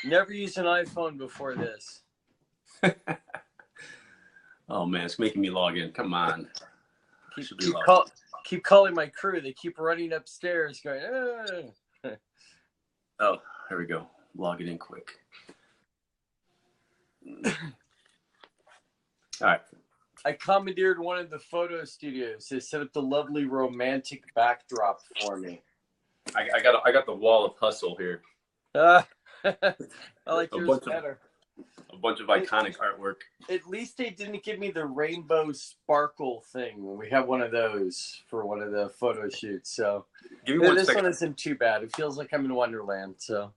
Never used an iPhone before this. Oh man, it's making me log in. Come on. Keep calling my crew. They keep running upstairs going, Oh, here we go. Log it in quick. All right. I commandeered one of the photo studios. They set up the lovely romantic backdrop for me. I got the wall of hustle here. I like yours better. A bunch of iconic artwork. At least they didn't give me the rainbow sparkle thing. We have one of those for one of the photo shoots. So this one isn't too bad. It feels like I'm in Wonderland. So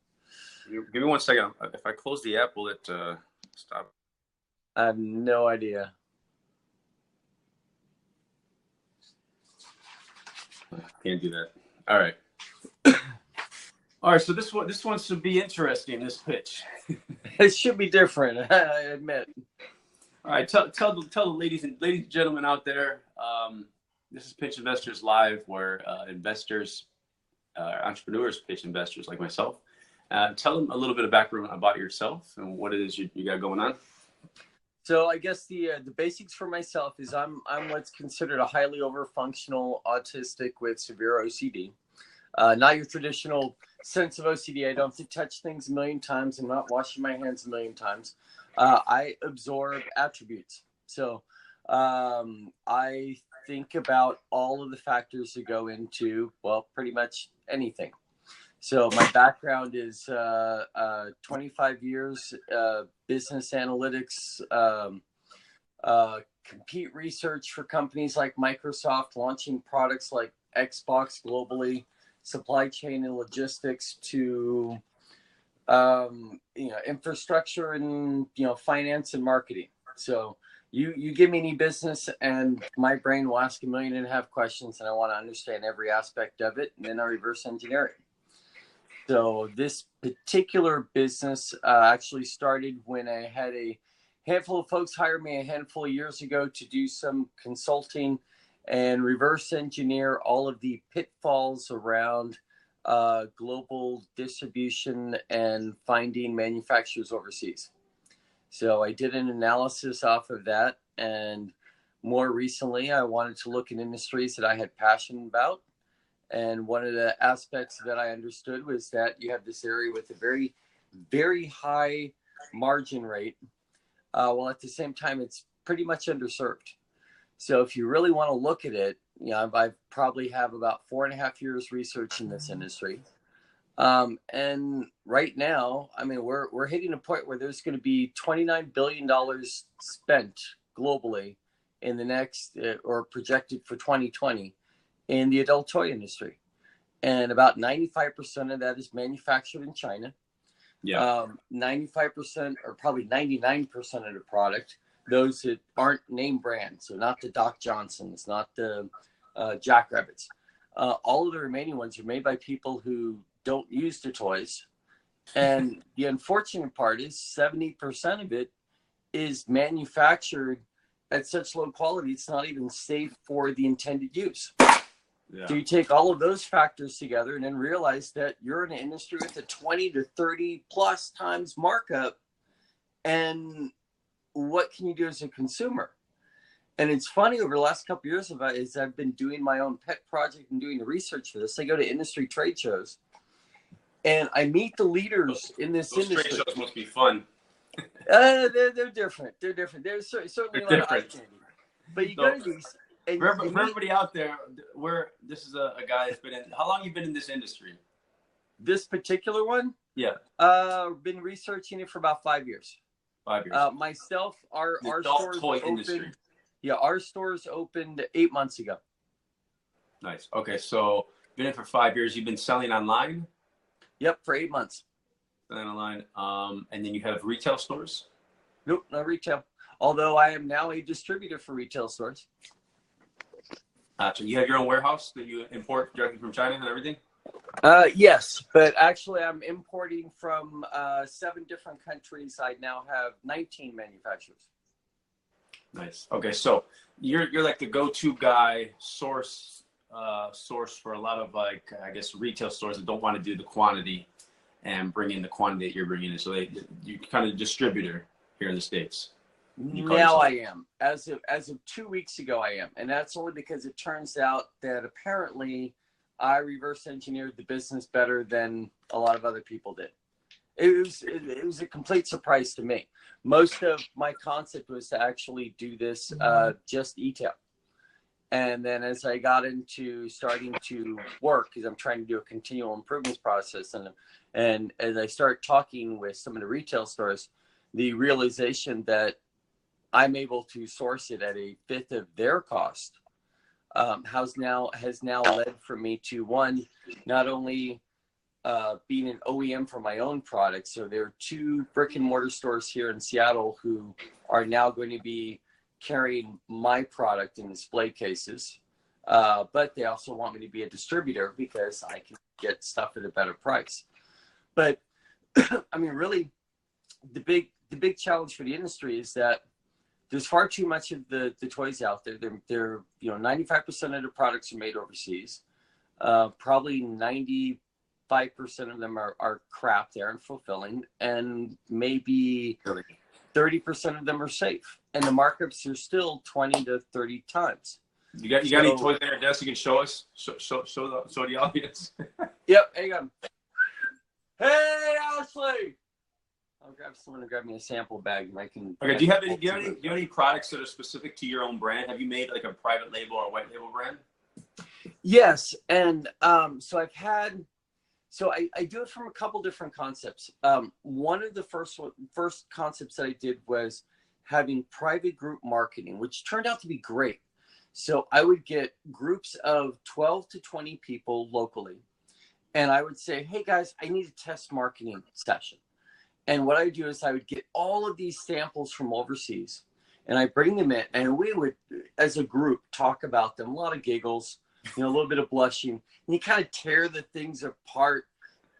give me 1 second. If I close the app, will it stop? I have no idea. Can't do that. All right. All right, so this one should be interesting, this pitch. It should be different, I admit. All right, tell the ladies and gentlemen out there, this is Pitch Investors Live, where investors, entrepreneurs pitch investors like myself. Tell them a little bit of background about yourself and what it is you got going on. So I guess the basics for myself is I'm what's considered a highly overfunctional autistic with severe OCD. Not your traditional sense of OCD. I don't have to touch things a million times. I'm not washing my hands a million times. I absorb attributes. So I think about all of the factors that go into, well, pretty much anything. So my background is 25 years business analytics, compete research for companies like Microsoft, launching products like Xbox globally, supply chain and logistics to infrastructure and finance and marketing. So you give me any business and my brain will ask 1.5 million questions, and I want to understand every aspect of it, and then I reverse engineer it. So this particular business actually started when I had a handful of folks hire me a handful of years ago to do some consulting and reverse engineer all of the pitfalls around global distribution and finding manufacturers overseas. So I did an analysis off of that, and more recently I wanted to look at industries that I had passion about. And one of the aspects that I understood was that you have this area with a very, very high margin rate, while at the same time it's pretty much underserved. So if you really want to look at it, I probably have about 4.5 years research in this industry. And right now, I mean, we're hitting a point where there's going to be $29 billion spent globally in the next, or projected for 2020, in the adult toy industry. And about 95% of that is manufactured in China. Yeah. 95% or probably 99% of the product, those that aren't name brands, so not the Doc Johnsons, not the Jackrabbits. All of the remaining ones are made by people who don't use the toys. And the unfortunate part is 70% of it is manufactured at such low quality, it's not even safe for the intended use. Yeah. So you take all of those factors together and then realize that you're in an industry with a 20 to 30 plus times markup. And what can you do as a consumer? And it's funny, over the last couple of years, as I've been doing my own pet project and doing the research for this, I go to industry trade shows and I meet the leaders in this industry. Trade shows must be fun. They're different. They're different. They're certainly a lot of eye candy. But you go to these. For everybody out there, this is a guy that's been in. How long have you been in this industry? This particular one? Yeah. Been researching it for about 5 years. 5 years. Myself, our stores toy industry. Opened. Yeah, our stores opened 8 months ago. Nice. Okay, so been in for 5 years. You've been selling online? Yep, for 8 months. Selling online. And then you have retail stores? Nope, no retail. Although I am now a distributor for retail stores. So you have your own warehouse that you import directly from China and everything? Yes, but actually I'm importing from 7 different countries. I now have 19 manufacturers. Nice. Okay, so you're like the go-to guy, source for a lot of, like, I guess, retail stores that don't want to do the quantity. and bring in the quantity that you're bringing in. So you kind of distributor here in the States. Now I am. As of 2 weeks ago, I am. And that's only because it turns out that apparently I reverse engineered the business better than a lot of other people did. It was a complete surprise to me. Most of my concept was to actually do this just e-tail. And then as I got into starting to work, because I'm trying to do a continual improvements process, and as I start talking with some of the retail stores, the realization that I'm able to source it at a fifth of their cost has now led for me to, one, not only being an OEM for my own products. So there are 2 brick and mortar stores here in Seattle who are now going to be carrying my product in display cases. But they also want me to be a distributor because I can get stuff at a better price. But I mean, really, the big challenge for the industry is that there's far too much of the toys out there. They're 95% of the products are made overseas. Probably 95% of them are crap. They aren't fulfilling, and maybe 30% of them are safe. And the markups are still 20 to 30 times. You got any toys on your desk you can show us? Show the audience. Yep, hang on. Hey, Ashley! I'll grab someone to grab me a sample bag, and I can. Okay. Do you have any products that are specific to your own brand? Have you made like a private label or a white label brand? Yes, and so I've had. So I do it from a couple different concepts. One of the first concepts that I did was having private group marketing, which turned out to be great. So I would get groups of 12 to 20 people locally, and I would say, hey guys, I need a test marketing session. And what I would do is I would get all of these samples from overseas, and I bring them in, and we would, as a group, talk about them. A lot of giggles, a little bit of blushing, and you kind of tear the things apart,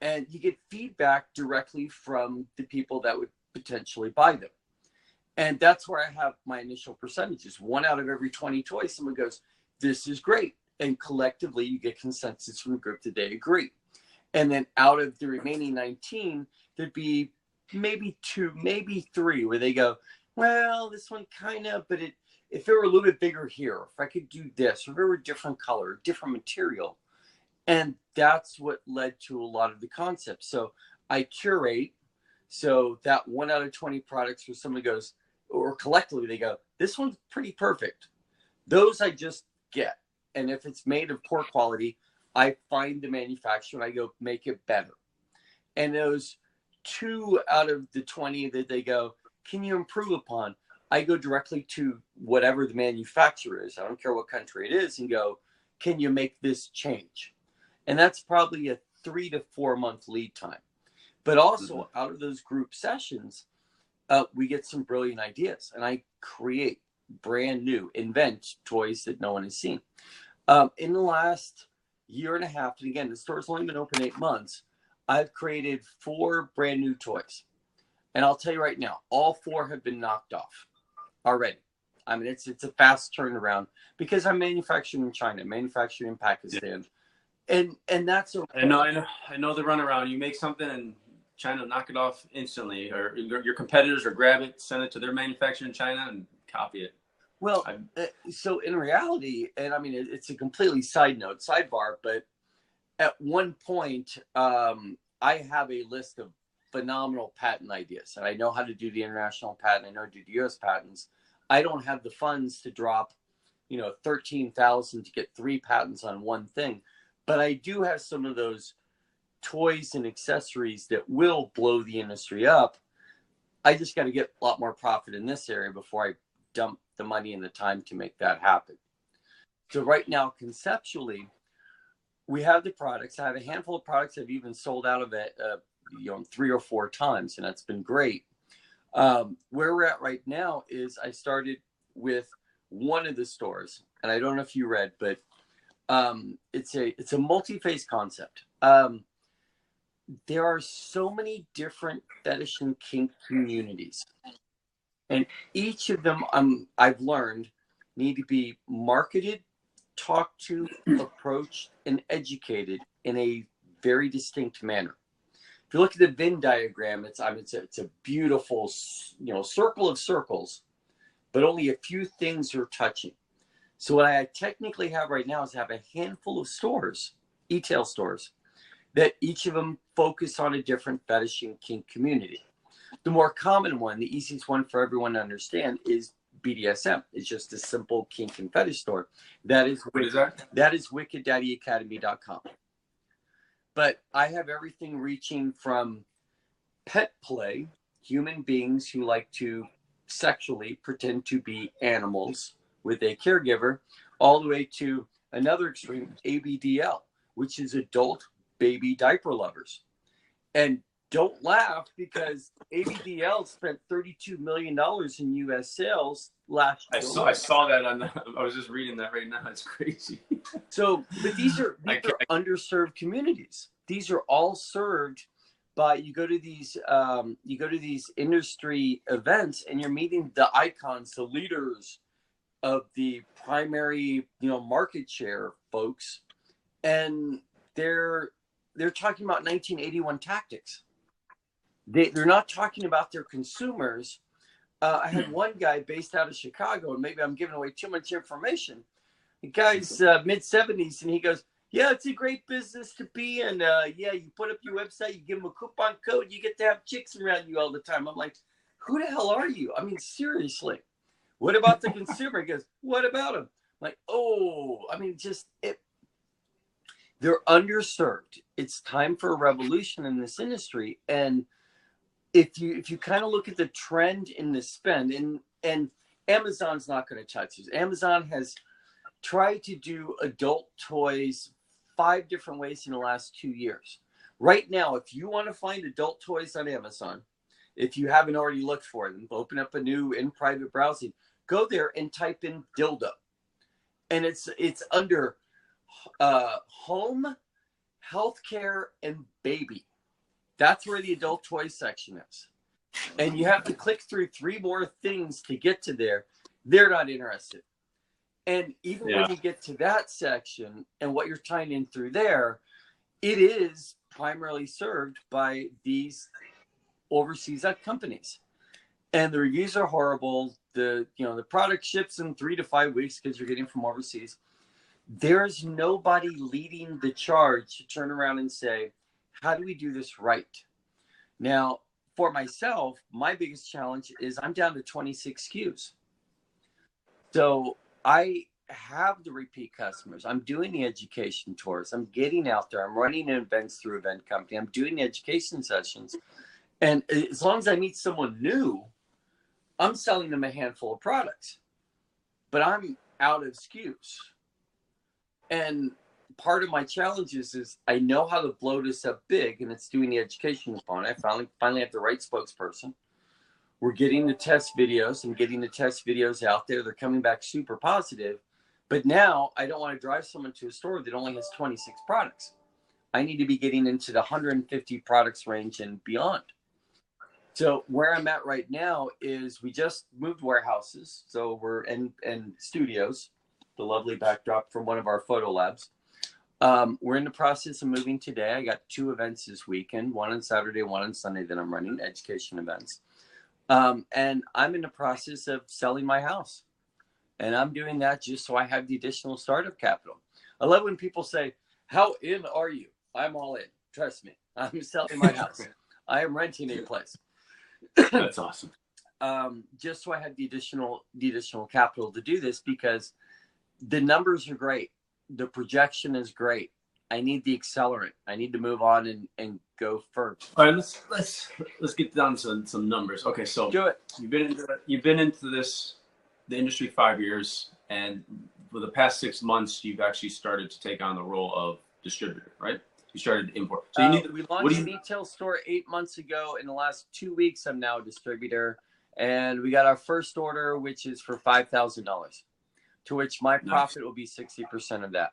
and you get feedback directly from the people that would potentially buy them. And that's where I have my initial percentages. 1 out of every 20 toys, someone goes, this is great. And collectively, you get consensus from the group that they agree. And then out of the remaining 19, there'd be maybe 2, maybe 3, where they go, well, this one kind of, but if it were a little bit bigger here, if I could do this, or if it were a different color, different material. And that's what led to a lot of the concepts. So I curate, so that 1 out of 20 products where somebody goes, or collectively they go, this one's pretty perfect. Those I just get. And if it's made of poor quality, I find the manufacturer and I go make it better. And those 2 out of the 20 that they go, can you improve upon? I go directly to whatever the manufacturer is. I don't care what country it is, and go, can you make this change? And that's probably a 3 to 4 month lead time. But also out of those group sessions, we get some brilliant ideas, and I create brand new, invent toys that no one has seen. In the last year and a half, and again, the store's only been open 8 months, I've created 4 brand new toys. And I'll tell you right now, all 4 have been knocked off already. I mean, it's a fast turnaround because I'm manufacturing in China, manufacturing in Pakistan. Yeah. And that's okay. I know the runaround. You make something and China knock it off instantly, or your competitors or grab it, send it to their manufacturer in China and copy it. Well, so in reality, and I mean, it's a completely sidebar, but at one point, I have a list of phenomenal patent ideas, and I know how to do the international patent. I know how to do the U.S. patents. I don't have the funds to drop, $13,000 to get 3 patents on one thing, but I do have some of those toys and accessories that will blow the industry up. I just got to get a lot more profit in this area before I dump the money and the time to make that happen. So right now, conceptually, we have the products. I have a handful of products I've even sold out of it, 3 or 4 times, and that's been great. Where we're at right now is I started with one of the stores, and I don't know if you read, but it's a multi-phase concept. There are so many different fetish and kink communities, and each of them I've learned need to be marketed, talked to, approached, and educated in a very distinct manner. If you look at the Venn diagram, it's a beautiful, circle of circles, but only a few things are touching. So what I technically have right now is I have a handful of stores, e-tail stores, that each of them focus on a different fetish and kink community. The more common one, the easiest one for everyone to understand is BDSM. It's just a simple kink and fetish store. That is wickeddaddyacademy.com. But I have everything reaching from pet play, human beings who like to sexually pretend to be animals with a caregiver, all the way to another extreme, ABDL, which is adult baby diaper lovers. And don't laugh, because ABDL spent $32 million in U.S. sales last year. I saw that I was just reading that right now. It's crazy. So, but these are underserved communities. These are all served by, you go to these industry events, and you're meeting the icons, the leaders of the primary, market share folks, and they're talking about 1981 tactics. They're not talking about their consumers. I had one guy based out of Chicago, and maybe I'm giving away too much information. The guy's mid-70s, and he goes, yeah, it's a great business to be in. Yeah, you put up your website, you give them a coupon code, you get to have chicks around you all the time. I'm like, who the hell are you? I mean, seriously. What about the consumer? He goes, what about them? I'm like, they're underserved. It's time for a revolution in this industry. And if you kind of look at the trend in the spend, and Amazon's not going to touch this. Amazon has tried to do adult toys 5 different ways in the last 2 years. Right now, if you want to find adult toys on Amazon, if you haven't already looked for them, open up a new in private browsing, go there and type in dildo. And it's under home, healthcare, and baby. That's where the adult toy section is. And you have to click through 3 more things to get to there. They're not interested. And even when you get to that section and what you're tying in through there, it is primarily served by these overseas companies. And the reviews are horrible. The product ships in 3 to 5 weeks because you're getting from overseas. There's nobody leading the charge to turn around and say, how do we do this right? Now, for myself, my biggest challenge is I'm down to 26 SKUs. So I have the repeat customers. I'm doing the education tours. I'm getting out there. I'm running events through Event Company. I'm doing the education sessions. And as long as I meet someone new, I'm selling them a handful of products. But I'm out of SKUs. And part of my challenge is I know how to blow this up big, and it's doing the education component. I finally have the right spokesperson. We're getting the test videos and getting the test videos out there. They're coming back super positive. But now I don't want to drive someone to a store that only has 26 products. I need to be getting into the 150 products range and beyond. So where I'm at right now is we just moved warehouses. So we're in studios, the lovely backdrop from one of our photo labs. We're in the process of moving today. I got 2 events this weekend, one on Saturday, one on Sunday that I'm running, education events. And I'm in the process of selling my house. And I'm doing that just so I have the additional startup capital. I love when people say, how in are you? I'm all in. Trust me. I'm selling my house. I am renting a place. That's awesome. Just so I have the additional capital to do this, because the numbers are great. The projection is great. I need the accelerant. I need to move on and go first. All right, let's get down to some numbers. Okay, so do it. You've been into the industry 5 years, and for the past 6 months, you've actually started to take on the role of distributor, right? You started to import. So we launched a retail store 8 months ago. In the last 2 weeks, I'm now a distributor, and we got our first order, which is for $5,000, to which my profit will be 60% of that.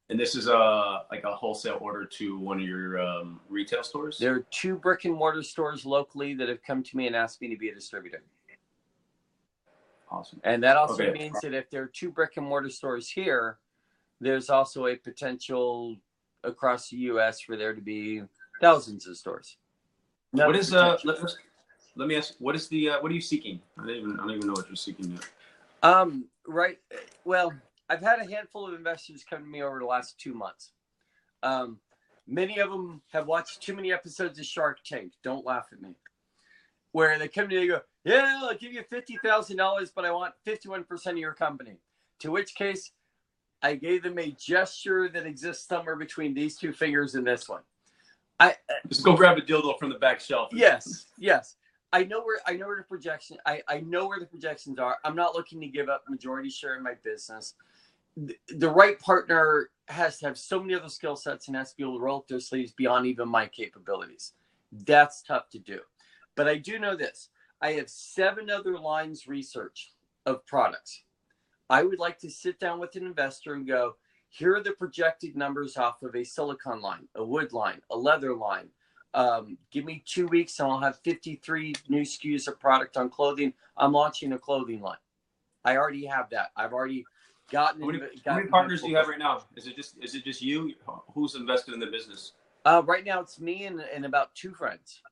And this is a wholesale order to one of your retail stores? There are 2 brick and mortar stores locally that have come to me and asked me to be a distributor. Awesome. And that also means that if there are 2 brick and mortar stores here, there's also a potential across the U.S. for there to be Thousands of stores. What is let me ask, what is the what are you seeking? I don't even know what you're seeking yet. Right. Well, I've had a handful of investors come to me over the last 2 months. Many of them have watched too many episodes of Shark Tank. Don't laugh at me. Where they come to me and go, yeah, I'll give you $50,000, but I want 51% of your company. To which case, I gave them a gesture that exists somewhere between these two fingers and this one. Just go grab a dildo from the back shelf. Yes. I know where the projection. I know where the projections are. I'm not looking to give up majority share in my business. The right partner has to have so many other skill sets and has to be able to roll up their sleeves beyond even my capabilities. That's tough to do. But I do know this. I have 7 other lines research of products. I would like to sit down with an investor and go, here are the projected numbers off of a silicone line, a wood line, a leather line. Give me 2 weeks and I'll have 53 new SKUs of product on clothing. I'm launching a clothing line. I already have that. I've already gotten. How many partners do you have right now? Is it just you? Who's invested in the business? Right now it's me and about 2 friends.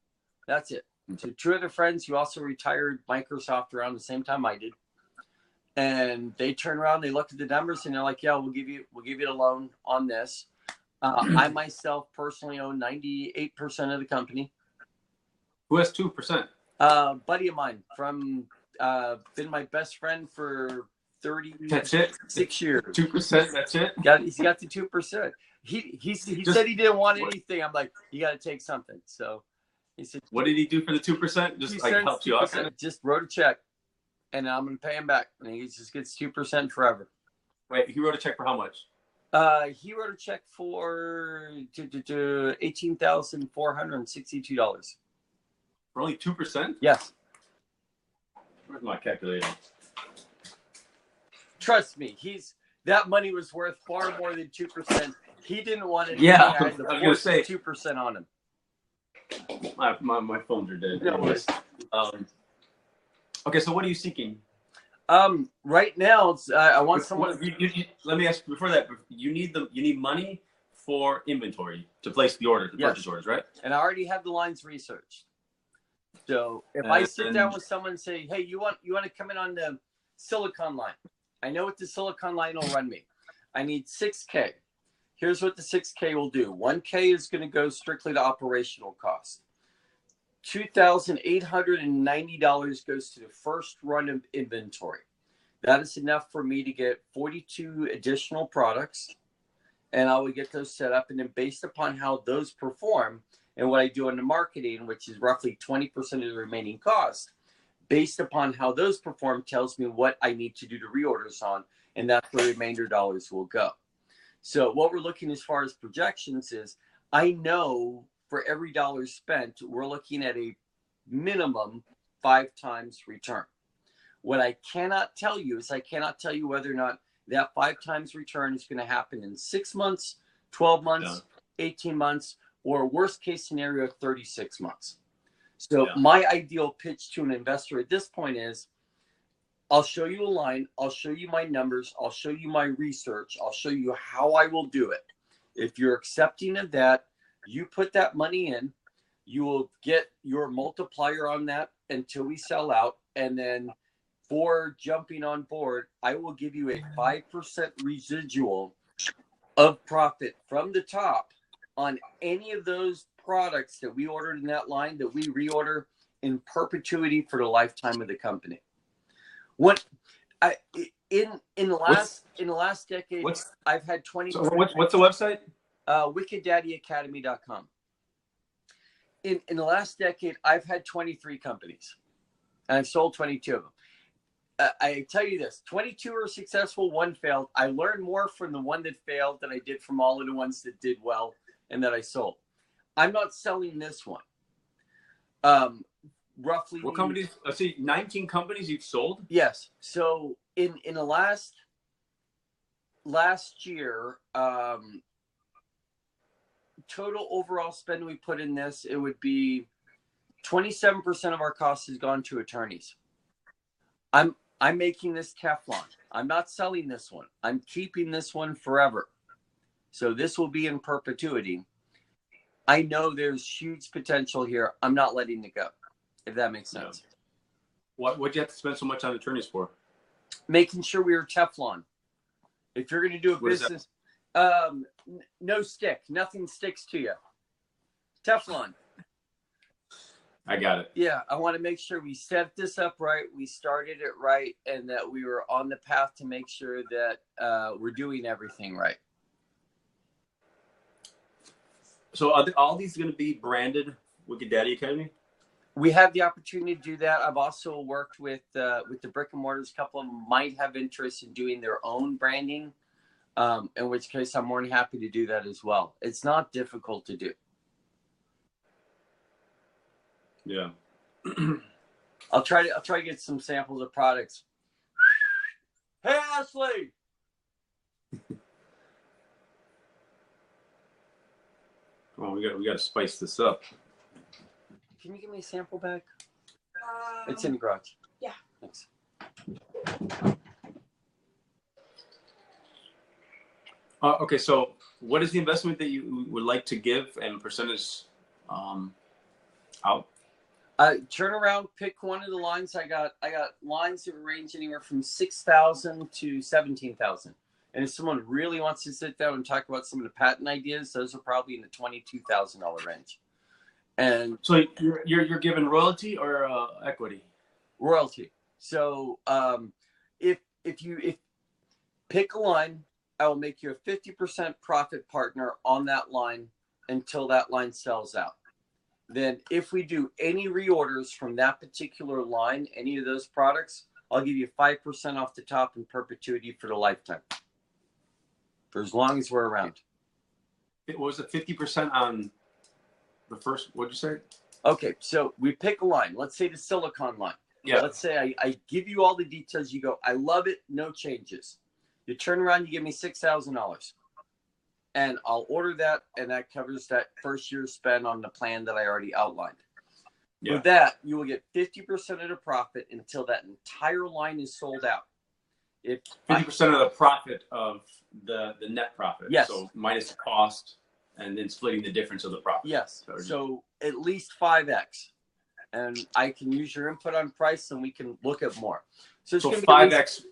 That's it. So 2 other friends who also retired Microsoft around the same time I did. And they turn around, they look at the numbers and they're like, yeah, we'll give you a loan on this. I myself personally own 98% of the company. Who has 2%? Buddy of mine from been my best friend for 36 years. 2%, that's it? He's got the 2%. He said he didn't want anything. I'm like, you got to take something. So he said, what did he do for the 2%? Just like helped you out? Just wrote a check and I'm going to pay him back. And he just gets 2% forever. Wait, he wrote a check for how much? He wrote a check for $18,462. For only 2%? Yes. Where's my calculator? Trust me, that money was worth far more than 2%. He didn't want it. Yeah, I was gonna say 2% on him. My phones are dead. No worries. Okay, so what are you seeking? Right now, it's I want someone. Let me ask before that. You need money for inventory to place the order, purchase orders, right? And I already have the lines researched. So if I sit down with someone and say, "Hey, you want to come in on the silicone line?" I know what the silicone line will run me. I need 6K. Here's what the 6K will do. 1K is going to go strictly to operational costs. $2,890 goes to the first run of inventory. That is enough for me to get 42 additional products, and I would get those set up. And then based upon how those perform and what I do in the marketing, which is roughly 20% of the remaining cost, based upon how those perform tells me what I need to do to reorders on, and that's where the remainder dollars will go. So what we're looking as far as projections is, I know for every dollar spent, we're looking at a minimum 5 times return. What I cannot tell you is I cannot tell you whether or not that 5 times return is going to happen in 6 months, 12 months, 18 months, or worst case scenario, 36 months. So my ideal pitch to an investor at this point is, I'll show you a line, I'll show you my numbers, I'll show you my research, I'll show you how I will do it. If you're accepting of that, you put that money in, you will get your multiplier on that until we sell out. And then for jumping on board, I will give you a 5% residual of profit from the top on any of those products that we ordered in that line that we reorder in perpetuity for the lifetime of the company. In the last decade, I've had 20. So what's the website? WickedDaddyAcademy.com. In the last decade, I've had 23 companies, and I've sold 22 of them. I tell you this: 22 are successful, 1 failed. I learned more from the one that failed than I did from all of the ones that did well and that I sold. I'm not selling this one. Roughly. What companies? I see 19 companies you've sold. Yes. So in the last year, total overall spend we put in this, it would be 27% of our cost has gone to attorneys. I'm making this Teflon. I'm not selling this one. I'm keeping this one forever. So this will be in perpetuity. I know there's huge potential here. I'm not letting it go, if that makes sense. Yeah. What'd you have to spend so much on attorneys for? Making sure we were Teflon. If you're going to do a business, no stick. Nothing sticks to you. Teflon. I got it. Yeah, I want to make sure we set this up right, we started it right, and that we were on the path to make sure that we're doing everything right. So are all these going to be branded Wicked Daddy Academy? We have the opportunity to do that. I've also worked with the brick and mortars. A couple of them might have interest in doing their own branding, in which case I'm more than happy to do that as well. It's not difficult to do. Yeah. I'll try to get some samples of products. Hey, Ashley. Well, we got to spice this up. Can you give me a sample back? It's in the garage. Yeah. Thanks. Okay, so what is the investment that you would like to give and percentage out? Turn around, pick one of the lines. I got lines that range anywhere from 6,000 to 17,000. And if someone really wants to sit down and talk about some of the patent ideas, those are probably in the $22,000 range. And so you're giving royalty or equity? Royalty. So if you pick a line, I will make you a 50% profit partner on that line until that line sells out. Then if we do any reorders from that particular line, any of those products, I'll give you 5% off the top in perpetuity for the lifetime. For as long as we're around. What was it, 50% on the first, what'd you say? Okay, so we pick a line. Let's say the silicone line. Yeah. Let's say I give you all the details. You go, I love it, no changes. You turn around, you give me $6,000. And I'll order that, and that covers that first year's spend on the plan that I already outlined. Yeah. With that, you will get 50% of the profit until that entire line is sold out. If 50% of the profit of the net profit. Yes. So minus the cost, and then splitting the difference of the profit. Yes. So at least 5x. And I can use your input on price, and we can look at more. So 5x,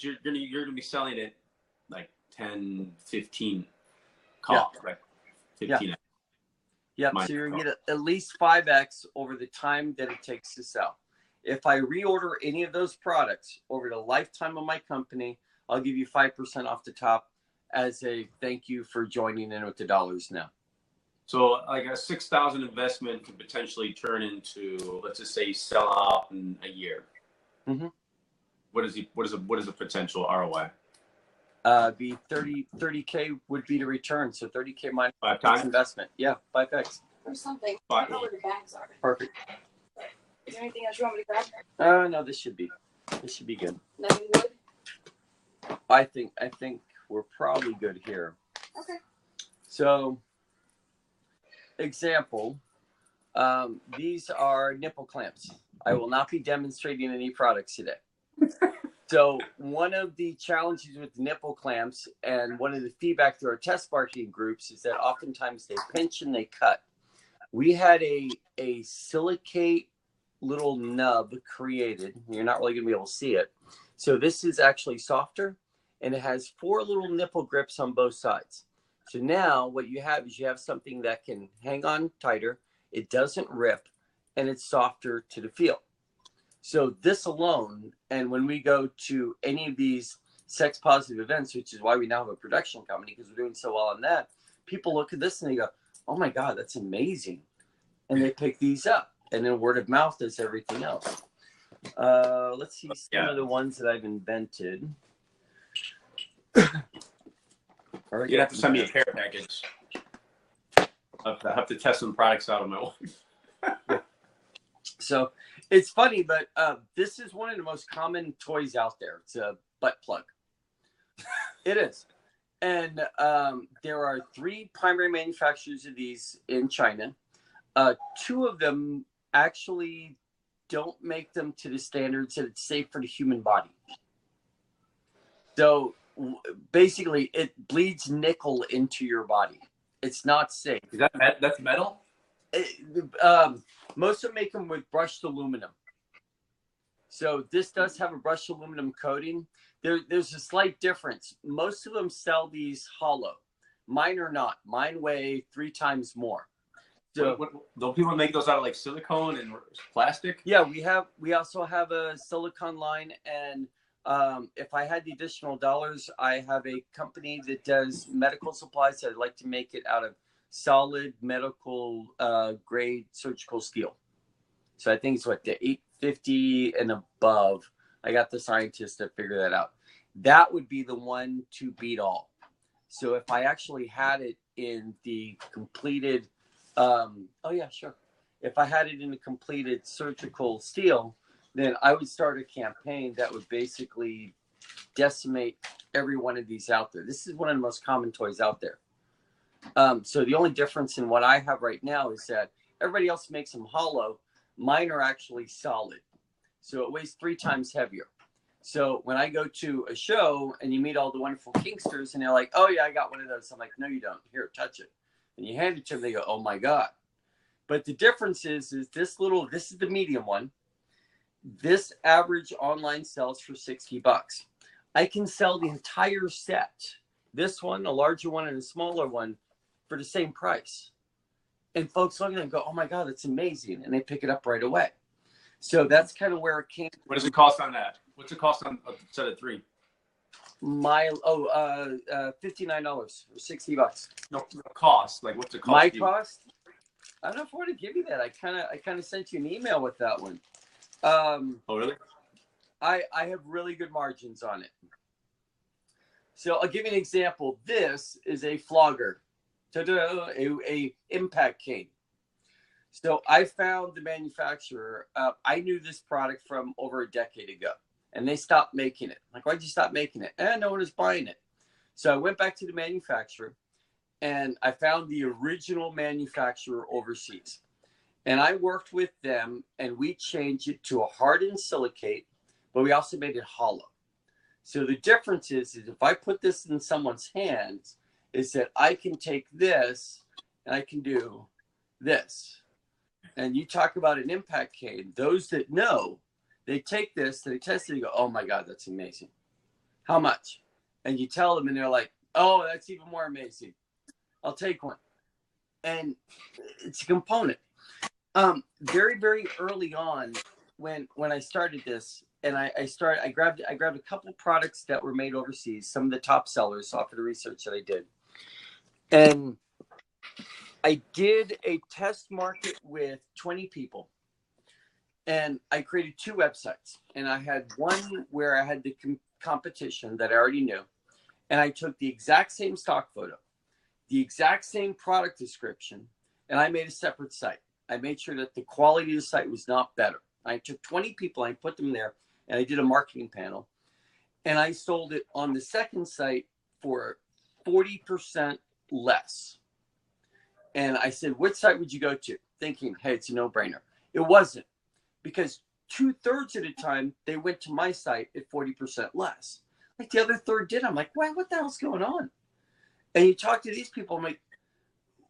you're gonna be selling it like 10, 15 cost, yeah. Right? 15. Yep. So you're going to get at least 5x over the time that it takes to sell. If I reorder any of those products over the lifetime of my company, I'll give you 5% off the top as a thank you for joining in with the dollars now. So like a 6,000 investment could potentially turn into, let's just say, sell out in a year. Mm-hmm. What is the potential ROI? Be 30K would be the return. So 30K minus 5 times investment. Yeah, 5x. Or something. I don't know where the bags are. Perfect. Is there anything else you want me to grab? No, this should be good. Nothing wood? I think we're probably good here. Okay. So, example, these are nipple clamps. I will not be demonstrating any products today. So one of the challenges with the nipple clamps and one of the feedback through our test marketing groups is that oftentimes they pinch and they cut. We had a silicate little nub created. You're not really going to be able to see it. So this is actually softer, and it has 4 little nipple grips on both sides. So now what you have is you have something that can hang on tighter. It doesn't rip, and it's softer to the feel. So this alone, and when we go to any of these sex positive events, which is why we now have a production company because we're doing so well on that, people look at this and they go, oh my God, that's amazing. And they pick these up, and then word of mouth does everything else. Let's see some of the ones that I've invented. You have to send me a care package. I have to test some products out on my own. So it's funny, but this is one of the most common toys out there. It's a butt plug. It is. And there are 3 primary manufacturers of these in China. 2 of them actually don't make them to the standards that it's safe for the human body. So basically, it bleeds nickel into your body. It's not safe. Is that's metal? Most of them make them with brushed aluminum. So this does have a brushed aluminum coating. There's a slight difference. Most of them sell these hollow. Mine are not. Mine weigh 3 times more. So don't people make those out of like silicone and plastic? Yeah, we also have a silicone line, and if I had the additional dollars, I have a company that does medical supplies. I'd like to make it out of solid medical grade surgical steel. So I think it's what, the 850 and above. I got the scientists to figure that out. That would be the one to beat all. So if I actually had it in the completed, if I had it in the completed surgical steel, then I would start a campaign that would basically decimate every one of these out there. This is one of the most common toys out there. So the only difference in what I have right now is that everybody else makes them hollow. Mine are actually solid. So it weighs 3 times heavier. So when I go to a show and you meet all the wonderful kinksters and they're like, oh yeah, I got one of those. I'm like, no, you don't. Here, touch it. And you hand it to them, they go, oh my God. But the difference is this is the medium one. This average online sells for $60. I can sell the entire set. This one, a larger one and a smaller one, for the same price. And folks look at it and go, oh my God, that's amazing. And they pick it up right away. So that's kind of where it came. What does it cost on that? What's it cost on a set of 3? $59 or $60. No cost. Like, what's the cost? My cost? I don't know if I want to give you that. I kind of sent you an email with that one. Oh, really? I have really good margins on it. So I'll give you an example. This is a flogger, a impact cane. So I found the manufacturer. I knew this product from over a decade ago, and they stopped making it. Like, why'd you stop making it? No one is buying it. So I went back to the manufacturer, and I found the original manufacturer overseas. And I worked with them, and we changed it to a hardened silicate, but we also made it hollow. So the difference is if I put this in someone's hands, is that I can take this and I can do this. And you talk about an impact cane. Those that know, they take this, they test it, and go, oh my God, that's amazing. How much? And you tell them, and they're like, oh, that's even more amazing. I'll take one. And it's a component. Very, very early on, when I started this, and I grabbed a couple products that were made overseas, some of the top sellers off of the research that I did. And I did a test market with 20 people. And I created 2 websites. And I had one where I had the competition that I already knew. And I took the exact same stock photo, the exact same product description, and I made a separate site. I made sure that the quality of the site was not better. I took 20 people, I put them there, and I did a marketing panel. And I sold it on the second site for 40% less. And I said, which site would you go to? Thinking, hey, it's a no-brainer. It wasn't, because 2/3 of the time they went to my site at 40% less. Like the other third did. I'm like, why? What the hell's going on? And you talk to these people, I'm like,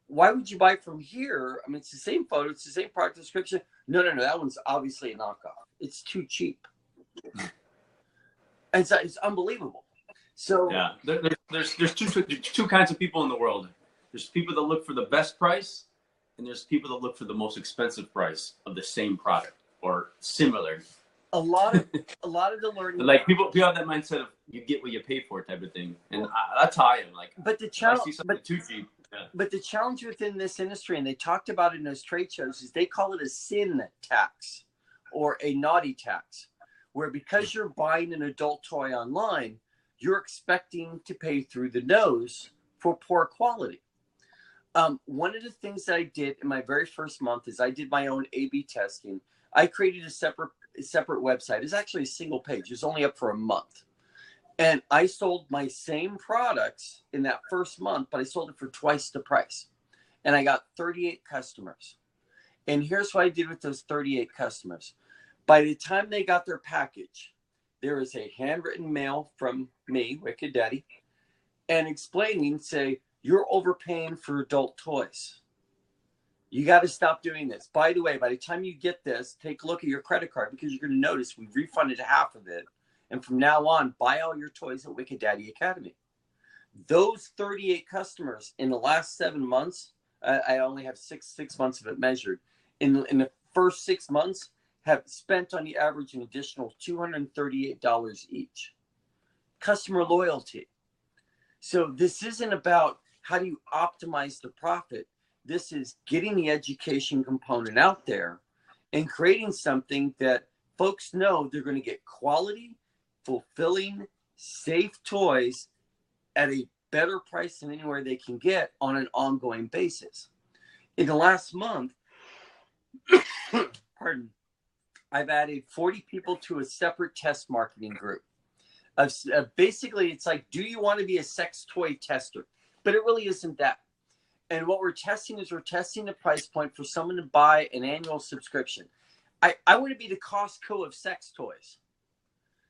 why would you buy from here? I mean, it's the same photo, it's the same product description. No, that one's obviously a knockoff. It's too cheap. And so it's unbelievable. So yeah, there's two kinds of people in the world. There's people that look for the best price, and there's people that look for the most expensive price of the same product or similar. A lot of the learning, like people have that mindset of you get what you pay for type of thing, and that's how I am. Like, but the challenge, I see something too cheap. Yeah. But the challenge within this industry, and they talked about it in those trade shows, is they call it a sin tax or a naughty tax, where because you're buying an adult toy online, you're expecting to pay through the nose for poor quality. One of the things that I did in my very first month is I did my own A/B testing. I created a separate website. It's actually a single page. It's only up for a month. And I sold my same products in that first month, but I sold it for twice the price. And I got 38 customers. And here's what I did with those 38 customers. By the time they got their package, there was a handwritten mail from me, Wicked Daddy, and explaining, say, you're overpaying for adult toys. You got to stop doing this. By the way, by the time you get this, take a look at your credit card, because you're going to notice we've refunded half of it. And from now on, buy all your toys at Wicked Daddy Academy. Those 38 customers in the last 7 months, I only have six months of it measured. In the first 6 months, have spent on the average an additional $238 each. Customer loyalty. So this isn't about how do you optimize the profit. This is getting the education component out there and creating something that folks know they're going to get quality, fulfilling, safe toys at a better price than anywhere they can get on an ongoing basis. In the last month, pardon, I've added 40 people to a separate test marketing group. Basically, it's like, do you want to be a sex toy tester? But it really isn't that. And what we're testing is we're testing the price point for someone to buy an annual subscription. I want to be the Costco of sex toys.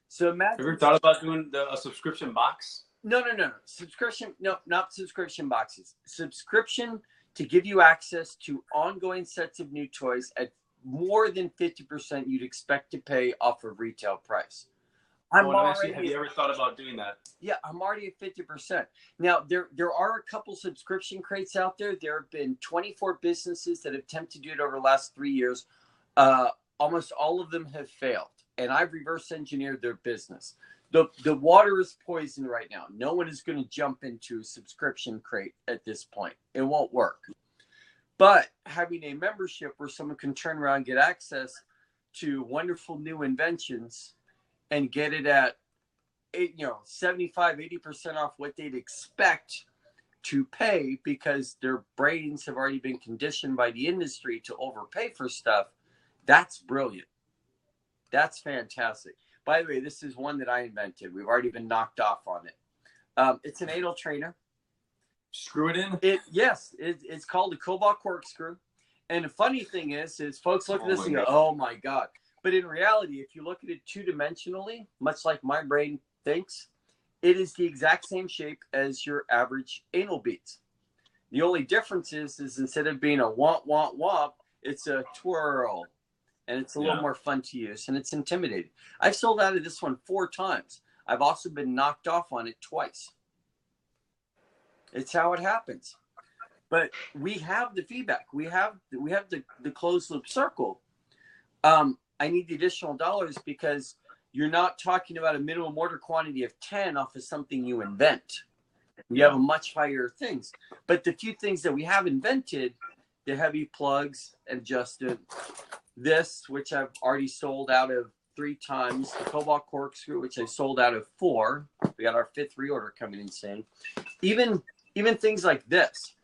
So imagine. Have you ever thought about doing a subscription box? No. Subscription, no, not subscription boxes. Subscription to give you access to ongoing sets of new toys at more than 50% you'd expect to pay off of retail price. Have you ever thought about doing that? Yeah, I'm already at 50%. Now, there are a couple subscription crates out there. There have been 24 businesses that have attempted to do it over the last 3 years. Almost all of them have failed, and I've reverse engineered their business. The water is poisoned right now. No one is going to jump into a subscription crate at this point. It won't work. But having a membership where someone can turn around and get access to wonderful new inventions and get it at 75-80% off what they'd expect to pay, because their brains have already been conditioned by the industry to overpay for stuff, that's brilliant. That's fantastic. By the way, this is one that I invented. We've already been knocked off on it. It's an anal trainer. Screw it in? It's called a cobalt corkscrew. And the funny thing is folks look at this and go, oh my God. But in reality, if you look at it two-dimensionally, much like my brain thinks, it is the exact same shape as your average anal beads. The only difference is instead of being a womp, womp, womp, it's a twirl. And it's a little more fun to use, and it's intimidating. I've sold out of this one 4 times. I've also been knocked off on it twice. It's how it happens. But we have the feedback. We have the closed loop circle. I need the additional dollars because you're not talking about a minimum order quantity of 10 off of something you invent. We have a much higher things. But the few things that we have invented, the heavy plugs and adjusted, this, which I've already sold out of 3 times, the cobalt corkscrew, which I sold out of 4. We got our 5th reorder coming in soon. Even things like this,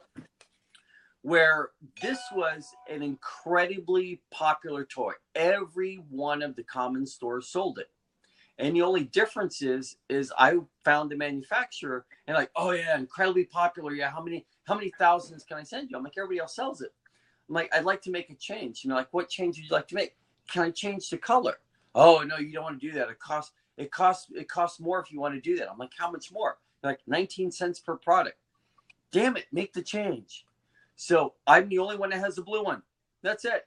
where this was an incredibly popular toy. Every one of the common stores sold it. And the only difference is I found the manufacturer and like, oh yeah, incredibly popular. Yeah, how many thousands can I send you? I'm like, everybody else sells it. I'm like, I'd like to make a change. Like, what change would you like to make? Can I change the color? Oh no, you don't want to do that. It costs more if you want to do that. I'm like, how much more? They're like 19 cents per product. Damn it, make the change. So I'm the only one that has the blue one. That's it.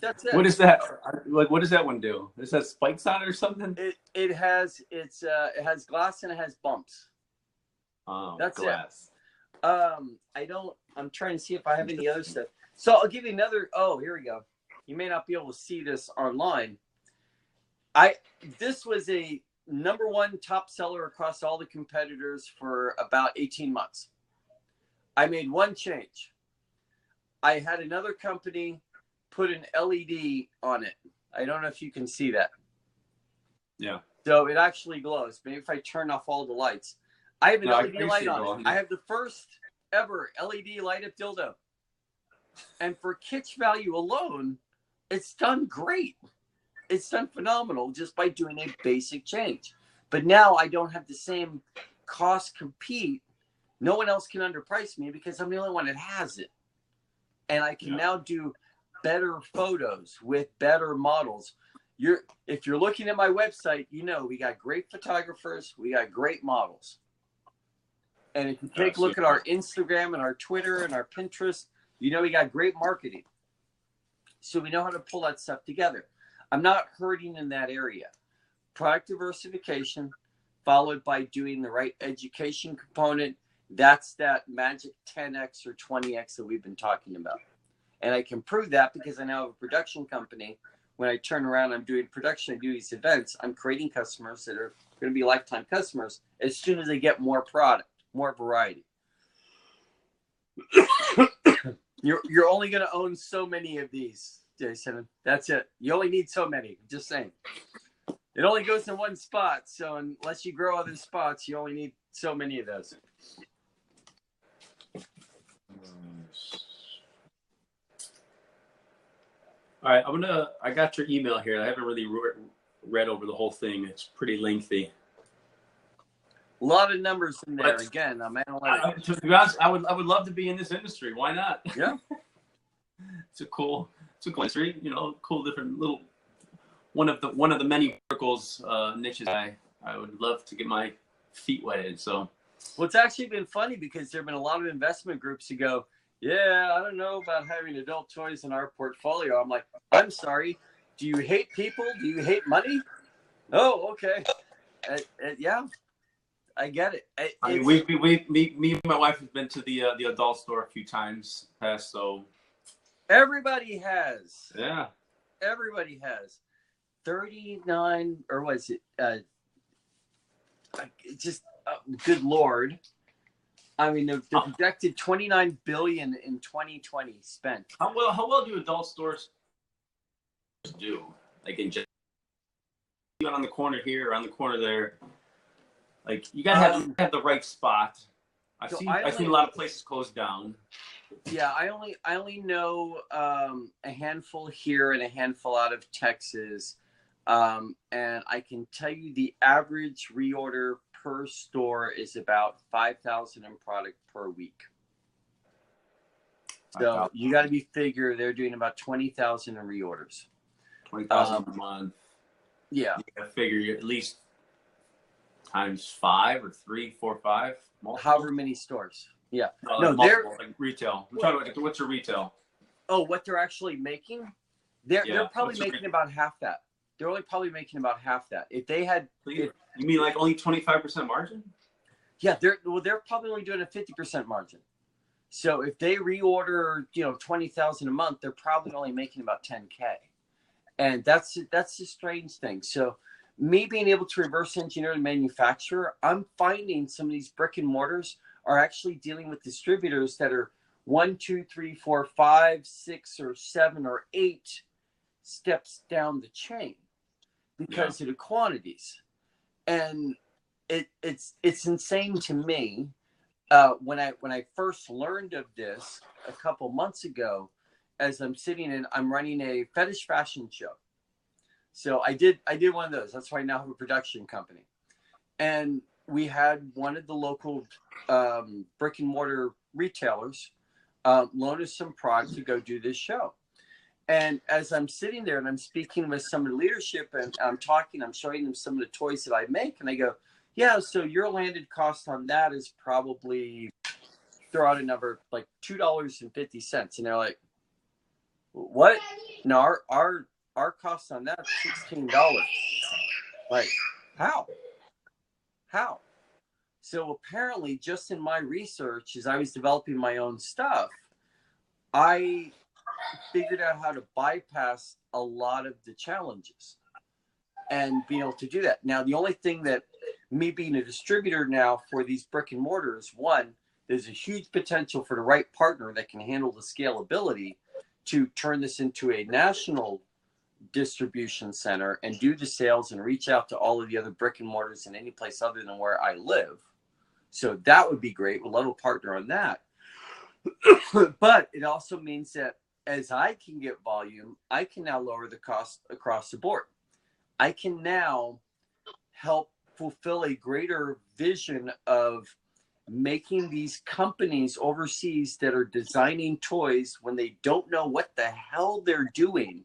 That's it. What is that? Like, what does that one do? Does that spikes on it or something? It has glass and it has bumps. Oh, that's glass. It. I'm trying to see if I have any other stuff. So I'll give you another. Oh, here we go. You may not be able to see this online. This was a #1 top seller across all the competitors for about 18 months. I made one change. I had another company put an LED on it. I don't know if you can see that. Yeah. So it actually glows. Maybe if I turn off all the lights. I have an LED light on it. I have the first ever LED light up dildo. And for kitsch value alone, it's done great. It's done phenomenal just by doing a basic change. But now I don't have the same cost compete. No one else can underprice me because I'm the only one that has it. And I can now do better photos with better models. If you're looking at my website, we got great photographers, we got great models. And if you take a look at our Instagram and our Twitter and our Pinterest, you know we got great marketing. So we know how to pull that stuff together. I'm not hurting in that area. Product diversification, followed by doing the right education component. That's that magic 10x or 20x that we've been talking about. And I can prove that because I now have a production company. When I turn around, I'm doing production, I do these events, I'm creating customers that are going to be lifetime customers as soon as they get more product, more variety. You're only going to own so many of these, Jason. That's it. You only need so many. Just saying. It only goes in one spot. So unless you grow other spots, you only need so many of those. All right, I got your email here. I haven't really read over the whole thing. It's pretty lengthy. A lot of numbers in there. Again, I'm analytic. To be honest, I would love to be in this industry. Why not? Yeah. It's a cool industry. You know, cool different little one of the many verticals, niches I would love to get my feet wet in. So, well, it's actually been funny because there have been a lot of investment groups who go, yeah, I don't know about having adult toys in our portfolio. I'm like, I'm sorry. Do you hate people? Do you hate money? Oh, okay. Yeah, I get it. I mean, me and my wife have been to the adult store a few times past. So everybody has. Yeah. Everybody has. 39 or was it? Good Lord. I mean, the projected $29 billion in 2020 spent. How well do adult stores do? Like in just on the corner here, or on the corner there. Like you gotta have the right spot. I've seen a lot of places closed down. Yeah, I only know a handful here and a handful out of Texas, and I can tell you the average reorder per store is about 5,000 in product per week. So you got to be figure they're doing about 20,000 in reorders. 20,000 a month. Yeah. You got to figure at least times 5 or 3, 4, 5. Multiple. However many stores. Yeah. No, they're like retail. We're talking about what's your retail? Oh, what they're actually making? They're probably making about half that. They're only probably making about half that. If they had, you mean like only 25% margin? Yeah, they're probably only doing a 50% margin. So if they reorder, 20,000 a month, they're probably only making about 10K, and that's the strange thing. So me being able to reverse engineer the manufacturer, I'm finding some of these brick and mortars are actually dealing with distributors that are 1, 2, 3, 4, 5, 6, or 7, or 8 steps down the chain because of the quantities. And it's insane to me. When I first learned of this a couple months ago, as I'm I'm running a fetish fashion show. So I did one of those. That's why I now have a production company. And we had one of the local brick and mortar retailers loan us some product to go do this show. And as I'm sitting there and I'm speaking with some of the leadership and I'm showing them some of the toys that I make, and I go, yeah, so your landed cost on that is probably, throw out a number, like $2.50. And they're like, what? No, our cost on that is $16. Like, how? So apparently, just in my research, as I was developing my own stuff, I figured out how to bypass a lot of the challenges and be able to do that. Now, the only thing that me being a distributor now for these brick and mortars, one, there's a huge potential for the right partner that can handle the scalability to turn this into a national distribution center and do the sales and reach out to all of the other brick and mortars in any place other than where I live. So that would be great. We'll have a partner on that. But it also means that as I can get volume, I can now lower the cost across the board. I can now help fulfill a greater vision of making these companies overseas that are designing toys when they don't know what the hell they're doing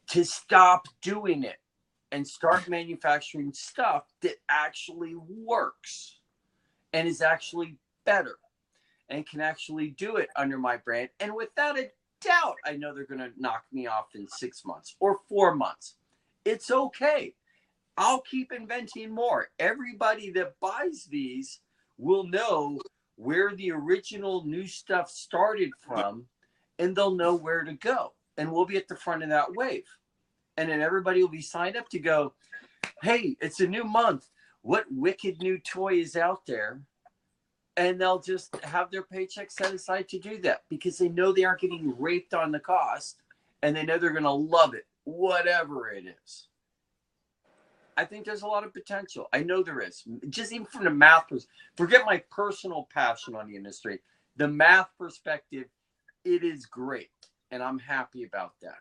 to stop doing it and start manufacturing stuff that actually works and is actually better and can actually do it under my brand. And without a doubt, I know they're going to knock me off in 6 months or 4 months. It's okay. I'll keep inventing more. Everybody that buys these will know where the original new stuff started from, and they'll know where to go. And we'll be at the front of that wave. And then everybody will be signed up to go, hey, it's a new month. What wicked new toy is out there? And they'll just have their paycheck set aside to do that because they know they aren't getting raped on the cost, and they know they're going to love it, whatever it is. I think there's a lot of potential. I know there is. Just even from the math perspective, forget my personal passion on the industry. The math perspective, it is great, and I'm happy about that.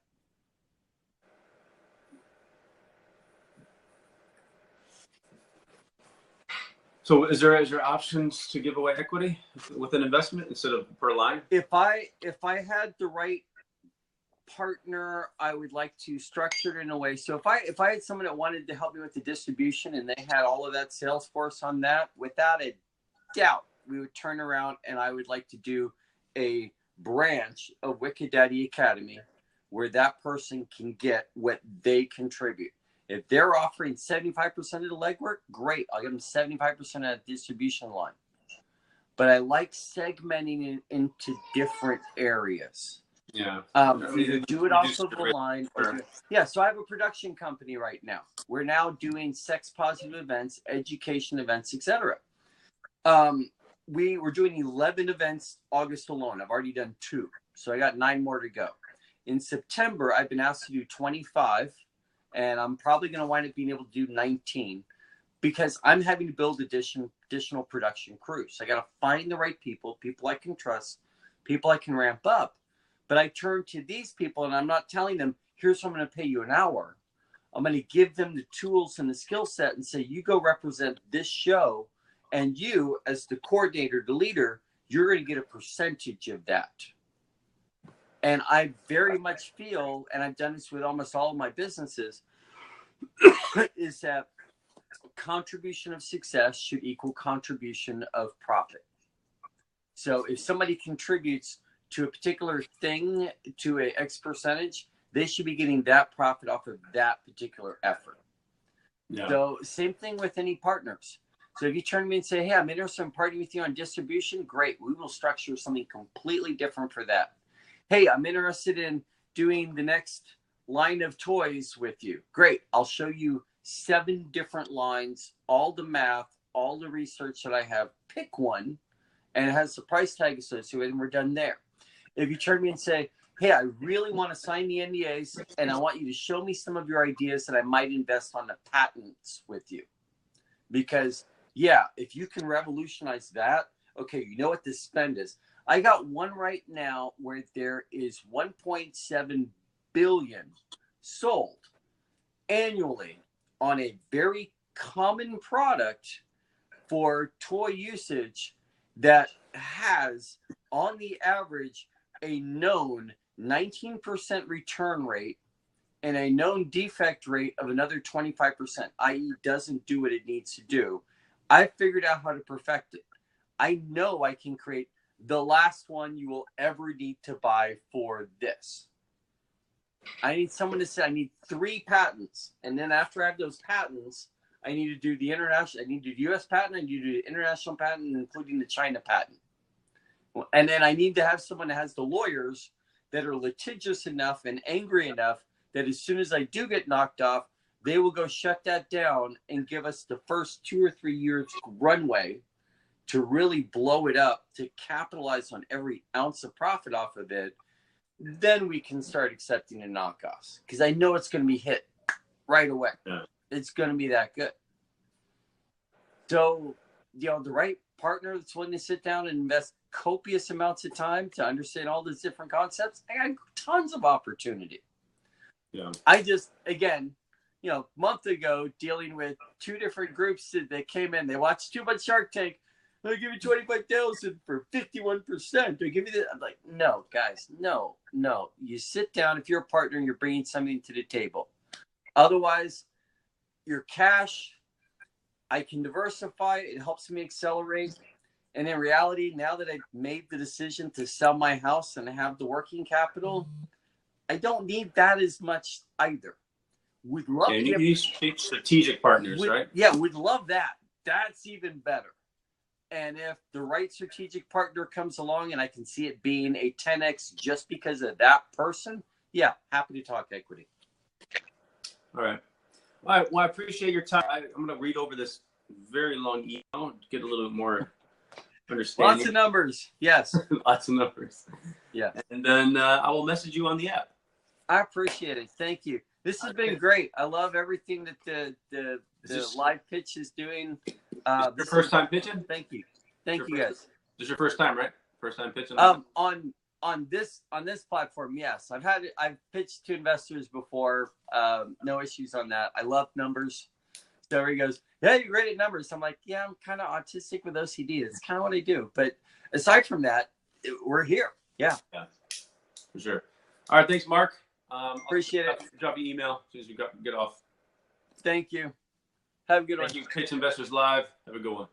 So is there options to give away equity with an investment instead of per line? If I had the right partner, I would like to structure it in a way. So if I had someone that wanted to help me with the distribution and they had all of that sales force on that, without a doubt, we would turn around and I would like to do a branch of Wicked Daddy Academy where that person can get what they contribute. If they're offering 75% of the legwork, great. I'll give them 75% of that distribution line. But I like segmenting it into different areas. Yeah. Either do it off of the line. So I have a production company right now. We're now doing sex positive events, education events, etc. We were doing 11 events August alone. I've already done 2. So I got 9 more to go. In September, I've been asked to do 25. And I'm probably going to wind up being able to do 19 because I'm having to build additional production crews. I got to find the right people I can trust, people I can ramp up. But I turn to these people and I'm not telling them, here's what I'm going to pay you an hour. I'm going to give them the tools and the skill set and say, you go represent this show. And you, as the coordinator, the leader, you're going to get a percentage of that. And I very much feel, and I've done this with almost all of my businesses, is that contribution of success should equal contribution of profit. So if somebody contributes to a particular thing to a X percentage, they should be getting that profit off of that particular effort. Yeah. So same thing with any partners. So if you turn to me and say, hey, I'm interested in partnering with you on distribution, great. We will structure something completely different for that. Hey, I'm interested in doing the next line of toys with you. Great. I'll show you 7 different lines, all the math, all the research that I have. Pick one, and it has the price tag associated with it, and we're done there. If you turn to me and say, hey, I really want to sign the NDAs, and I want you to show me some of your ideas that I might invest on the patents with you. Because, yeah, if you can revolutionize that, okay, you know what the spend is. I got one right now where there is 1.7 billion sold annually on a very common product for toy usage that has, on the average, a known 19% return rate and a known defect rate of another 25%, i.e. doesn't do what it needs to do. I figured out how to perfect it. I know I can create the last one you will ever need to buy for this. I need someone to say I need 3 patents. And then after I have those patents, I need to do the international, I need to do the US patent, I need to do the international patent, including the China patent. And then I need to have someone that has the lawyers that are litigious enough and angry enough that as soon as I do get knocked off, they will go shut that down and give us the first 2 or 3 years runway to really blow it up, to capitalize on every ounce of profit off of it. Then we can start accepting the knockoffs because I know it's going to be hit right away. Yeah. It's going to be that good. So, the right partner that's willing to sit down and invest copious amounts of time to understand all these different concepts, I got tons of opportunity. Yeah. I just, again, a month ago, dealing with 2 different groups that came in, they watched too much Shark Tank. I'll give you $25,000 for 51%. They give you that. I'm like, no, guys, no. You sit down. If you're a partner, you're bringing something to the table. Otherwise, your cash, I can diversify. It helps me accelerate. And in reality, now that I've made the decision to sell my house and have the working capital, I don't need that as much either. We'd love to you need strategic partners, right? Yeah, we'd love that. That's even better. And if the right strategic partner comes along and I can see it being a 10x just because of that person, yeah, happy to talk equity. All right. Well, I appreciate your time. I'm going to read over this very long email, get a little bit more understanding. Lots of numbers. Yes. Lots of numbers. Yeah. And then I will message you on the app. I appreciate it. Thank you. This has been great. I love everything that the live pitch is doing. Your first time pitching? Thank you. Thank you guys. This is your first time, right? First time pitching? On this platform, yes. I've pitched to investors before. No issues on that. I love numbers. So he goes, yeah, you're great at numbers. I'm like, yeah, I'm kind of autistic with OCD. That's kind of what I do. But aside from that, we're here. Yeah. Yeah, for sure. All right. Thanks, Mark. Appreciate it. Drop your email as soon as you get off. Thank you. Have a good one. Thank you, Pitch Investors Live. Have a good one.